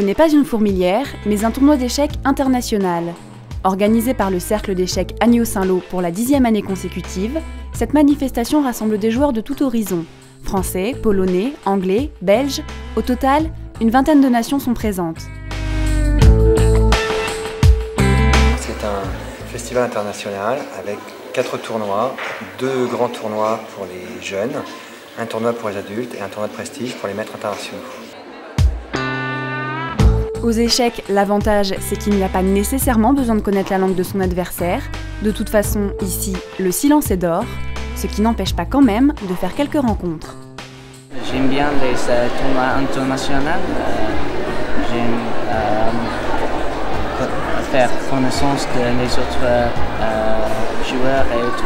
Ce n'est pas une fourmilière, mais un tournoi d'échecs international. Organisé par le Cercle d'échecs Agneau-Saint-Lô pour la 10e année consécutive, cette manifestation rassemble des joueurs de tout horizon. Français, polonais, anglais, belges, au total, une vingtaine de nations sont présentes. C'est un festival international avec 4 tournois, 2 grands tournois pour les jeunes, un tournoi pour les adultes et un tournoi de prestige pour les maîtres internationaux. Aux échecs, l'avantage, c'est qu'il n'y a pas nécessairement besoin de connaître la langue de son adversaire. De toute façon, ici, le silence est d'or, ce qui n'empêche pas quand même de faire quelques rencontres. J'aime bien les tournois internationaux. J'aime faire connaissance des autres joueurs et autres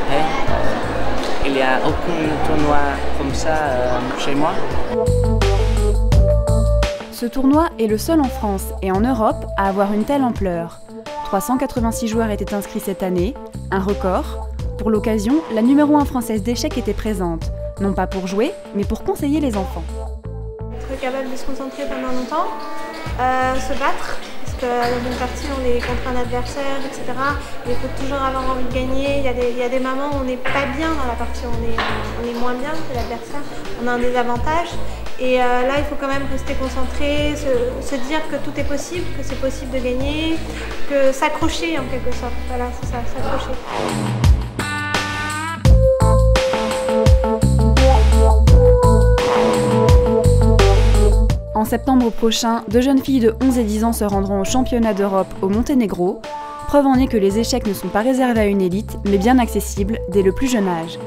pays. Il n'y a aucun tournoi comme ça chez moi. Ce tournoi est le seul en France et en Europe à avoir une telle ampleur. 386 joueurs étaient inscrits cette année, un record. Pour l'occasion, la numéro 1 française d'échecs était présente, non pas pour jouer, mais pour conseiller les enfants. Être capable de se concentrer pendant longtemps, se battre, parce que dans une partie on est contre un adversaire, etc. Il faut toujours avoir envie de gagner. Il y a des moments où on n'est pas bien dans la partie, on est moins bien que l'adversaire, on a un désavantage. Et là, il faut quand même rester concentré, se dire que tout est possible, que c'est possible de gagner, que s'accrocher en quelque sorte. Voilà, c'est ça, s'accrocher. En septembre prochain, 2 jeunes filles de 11 et 10 ans se rendront au championnat d'Europe au Monténégro. Preuve en est que les échecs ne sont pas réservés à une élite, mais bien accessibles dès le plus jeune âge.